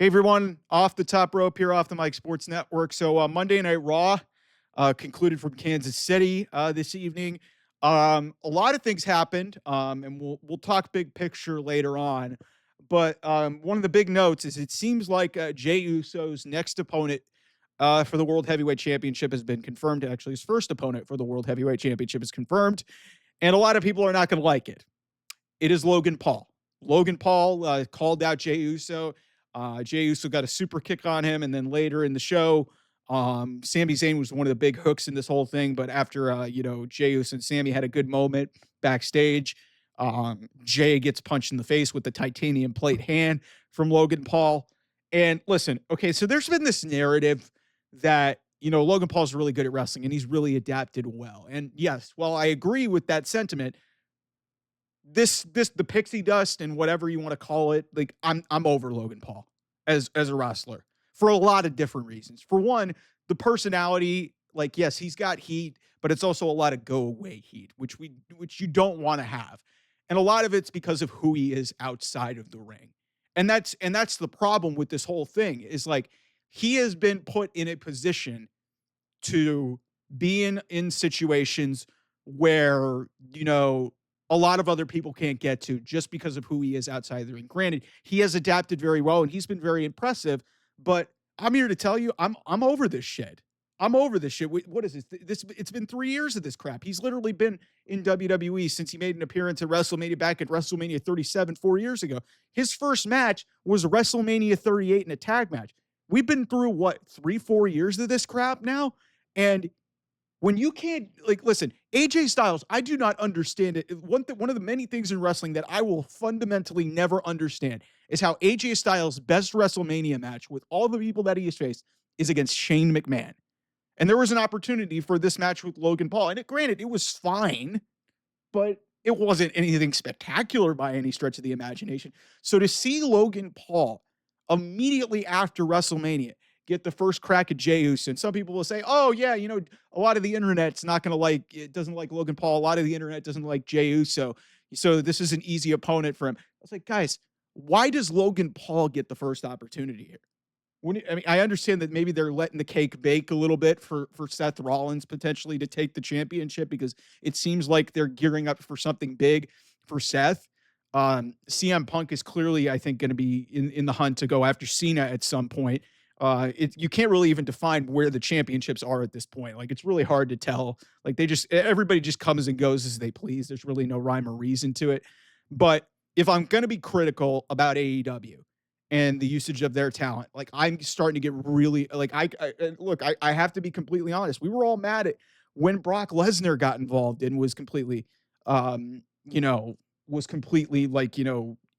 Hey everyone, off the top rope here off the Mike Sports Network. So Monday Night Raw concluded from Kansas City this evening. A lot of things happened, and we'll talk big picture later on. But one of the big notes is it seems like Jey Uso's next opponent for the World Heavyweight Championship has been confirmed. Actually, his first opponent for the World Heavyweight Championship is confirmed, and a lot of people are not going to like it. It is Logan Paul. Logan Paul called out Jey Uso. Jey Uso got a super kick on him, and then later in the show, Sami Zayn was one of the big hooks in this whole thing. But after Jey Uso and Sami had a good moment backstage, Jey gets punched in the face with the titanium plate hand from Logan Paul. And listen, okay, so there's been this narrative that Logan Paul's really good at wrestling and he's really adapted well. And yes, while I agree with that sentiment, the pixie dust and whatever you want to call it, like I'm over Logan Paul as a wrestler for a lot of different reasons. For one, the personality, like yes, he's got heat, but it's also a lot of go away heat, which you don't want to have. And a lot of it's because of who he is outside of the ring. And that's the problem with this whole thing is like he has been put in a position to be in situations where, a lot of other people can't get to just because of who he is outside the ring. Granted, he has adapted very well and he's been very impressive, but I'm here to tell you, I'm over this shit. I'm over this shit. What is this? It's been 3 years of this crap. He's literally been in WWE since he made an appearance at WrestleMania back at WrestleMania 37 4 years ago. His first match was WrestleMania 38 in a tag match. We've been through what, 3-4 years of this crap now? And when you can't, listen, AJ Styles, I do not understand it. One of the many things in wrestling that I will fundamentally never understand is how AJ Styles' best WrestleMania match with all the people that he has faced is against Shane McMahon. And there was an opportunity for this match with Logan Paul. And granted, it was fine, but it wasn't anything spectacular by any stretch of the imagination. So to see Logan Paul immediately after WrestleMania get the first crack at Jey Uso. And some people will say, oh, yeah, a lot of the internet's not going to it doesn't like Logan Paul. A lot of the internet doesn't like Jey Uso. So this is an easy opponent for him. I was like, guys, why does Logan Paul get the first opportunity here? I understand that maybe they're letting the cake bake a little bit for Seth Rollins potentially to take the championship because it seems like they're gearing up for something big for Seth. CM Punk is clearly, I think, going to be in the hunt to go after Cena at some point. You can't really even define where the championships are at this point. Like, it's really hard to tell. Like, everybody just comes and goes as they please. There's really no rhyme or reason to it. But if I'm going to be critical about AEW and the usage of their talent, like, I'm starting to get really, like, I have to be completely honest. We were all mad at when Brock Lesnar got involved and was completely,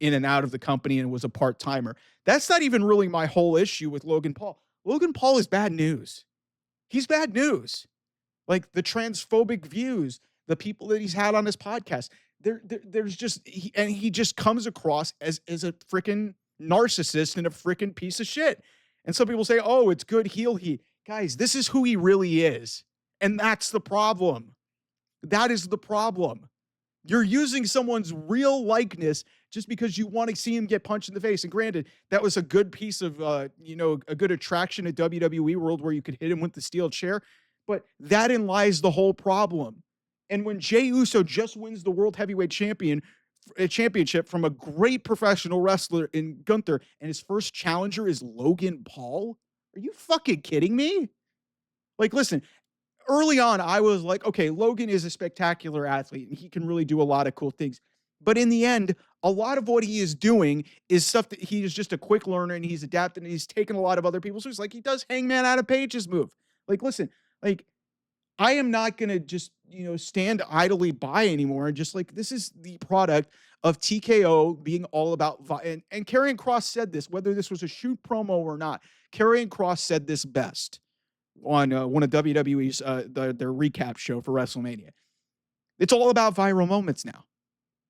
in and out of the company and was a part-timer. That's not even really my whole issue with Logan Paul. Logan Paul is bad news. He's bad news. Like the transphobic views, the people that he's had on his podcast, there's just, he just comes across as a freaking narcissist and a freaking piece of shit. And some people say, oh, it's good heel heat. Guys, this is who he really is. And that's the problem. That is the problem. You're using someone's real likeness just because you want to see him get punched in the face. And granted, that was a good piece of, a good attraction at WWE World where you could hit him with the steel chair. But therein lies the whole problem. And when Jey Uso just wins the World Heavyweight Championship from a great professional wrestler in Gunther, and his first challenger is Logan Paul, are you fucking kidding me? Like, listen, early on, I was like, okay, Logan is a spectacular athlete and he can really do a lot of cool things. But in the end, a lot of what he is doing is stuff that he is just a quick learner and he's adapted and he's taken a lot of other people's moves. Like he does Hangman Adam Page's move. Like, listen, like I am not going to just, stand idly by anymore. And just like, this is the product of TKO being all about, and Karrion Kross said this, whether this was a shoot promo or not, Karrion Kross said this best on one of WWE's their recap show for WrestleMania. It's all about viral moments now.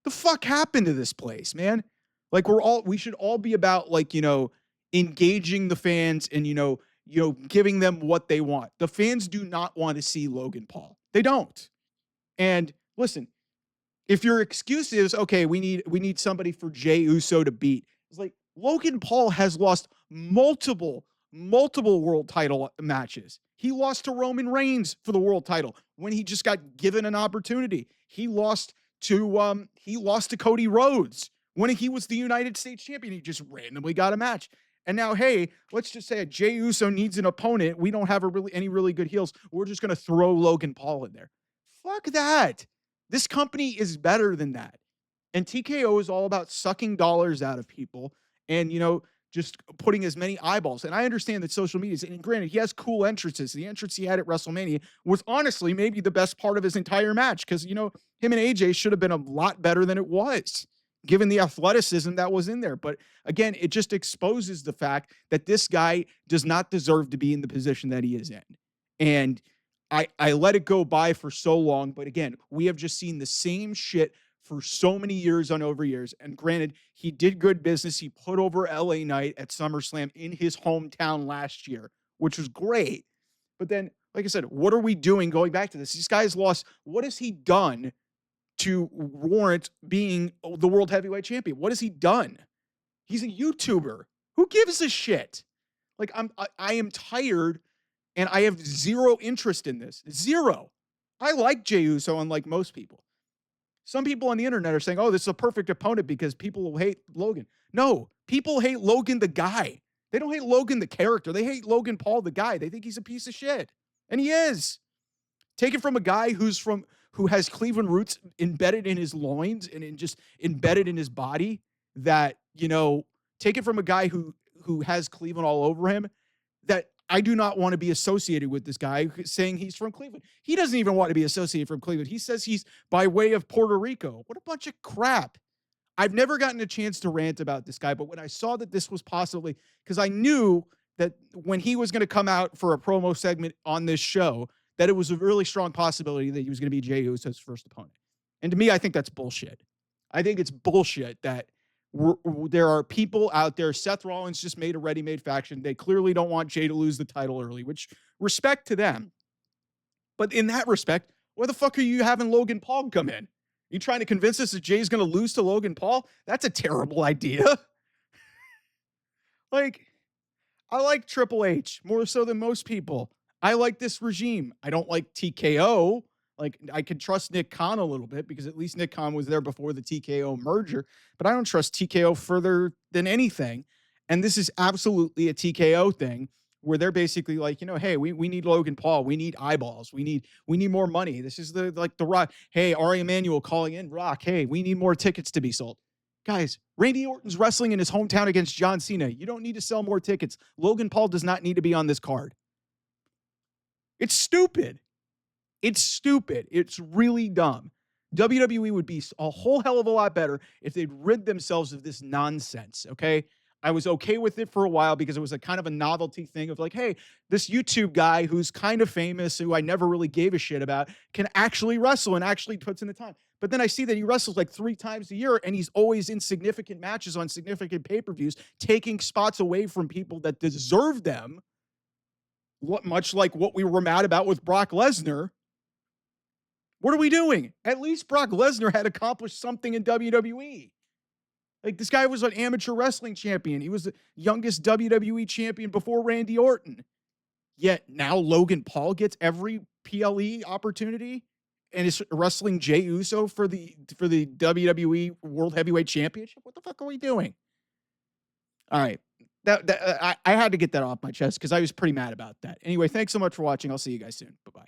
The fuck happened to this place, man? Like we should all be about engaging the fans and giving them what they want. The fans do not want to see Logan Paul. They don't. And listen, if your excuse is okay, we need somebody for Jey Uso to beat. It's like, Logan Paul has lost multiple world title matches. He lost to Roman Reigns for the world title when he just got given an opportunity. He lost to Cody Rhodes when he was the United States champion. He just randomly got a match. And now, hey, let's just say Jey Uso needs an opponent. We don't have any really good heels. We're just going to throw Logan Paul in there. Fuck that. This company is better than that. And TKO is all about sucking dollars out of people and, just putting as many eyeballs. And I understand that social media is, and granted, he has cool entrances. The entrance he had at WrestleMania was honestly maybe the best part of his entire match because, him and AJ should have been a lot better than it was, given the athleticism that was in there. But again, it just exposes the fact that this guy does not deserve to be in the position that he is in. And I let it go by for so long. But again, we have just seen the same shit for so many years on over years. And granted, he did good business. He put over LA Knight at SummerSlam in his hometown last year, which was great. But then, like I said, what are we doing going back to this? These guys lost. What has he done to warrant being the world heavyweight champion? What has he done? He's a YouTuber. Who gives a shit? Like I am tired and I have zero interest in this. Zero. I like Jey Uso, unlike most people. Some people on the internet are saying, oh, this is a perfect opponent because people will hate Logan. No, people hate Logan the guy. They don't hate Logan the character. They hate Logan Paul the guy. They think he's a piece of shit. And he is. Take it from a guy who has Cleveland roots embedded in his loins and just embedded in his body that, take it from a guy who has Cleveland all over him, that I do not want to be associated with this guy saying he's from Cleveland. He doesn't even want to be associated from Cleveland. He says he's by way of Puerto Rico. What a bunch of crap. I've never gotten a chance to rant about this guy, but when I saw that this was possibly, because I knew that when he was going to come out for a promo segment on this show, that it was a really strong possibility that he was going to be Jey Uso's first opponent. And to me, I think that's bullshit. I think it's bullshit that there are people out there. Seth Rollins just made a ready-made faction. They clearly don't want Jey to lose the title early, which respect to them. But in that respect, where the fuck are you having Logan Paul come in? You trying to convince us that Jay's going to lose to Logan Paul? That's a terrible idea. Like, I like Triple H more so than most people. I like this regime. I don't like TKO. Like, I could trust Nick Khan a little bit because at least Nick Khan was there before the TKO merger, but I don't trust TKO further than anything. And this is absolutely a TKO thing where they're basically like, hey, we need Logan Paul. We need eyeballs. We need more money. This is the Rock. Hey, Ari Emanuel calling in Rock. Hey, we need more tickets to be sold. Guys, Randy Orton's wrestling in his hometown against John Cena. You don't need to sell more tickets. Logan Paul does not need to be on this card. It's stupid. It's stupid. It's really dumb. WWE would be a whole hell of a lot better if they'd rid themselves of this nonsense, okay? I was okay with it for a while because it was a kind of a novelty thing of like, hey, this YouTube guy who's kind of famous, who I never really gave a shit about, can actually wrestle and actually puts in the time. But then I see that he wrestles like 3 times a year and he's always in significant matches on significant pay-per-views, taking spots away from people that deserve them, much like what we were mad about with Brock Lesnar. What are we doing? At least Brock Lesnar had accomplished something in WWE. Like, this guy was an amateur wrestling champion. He was the youngest WWE champion before Randy Orton. Yet now Logan Paul gets every PLE opportunity and is wrestling Jey Uso for the WWE World Heavyweight Championship. What the fuck are we doing? All right. I had to get that off my chest because I was pretty mad about that. Anyway, thanks so much for watching. I'll see you guys soon. Bye-bye.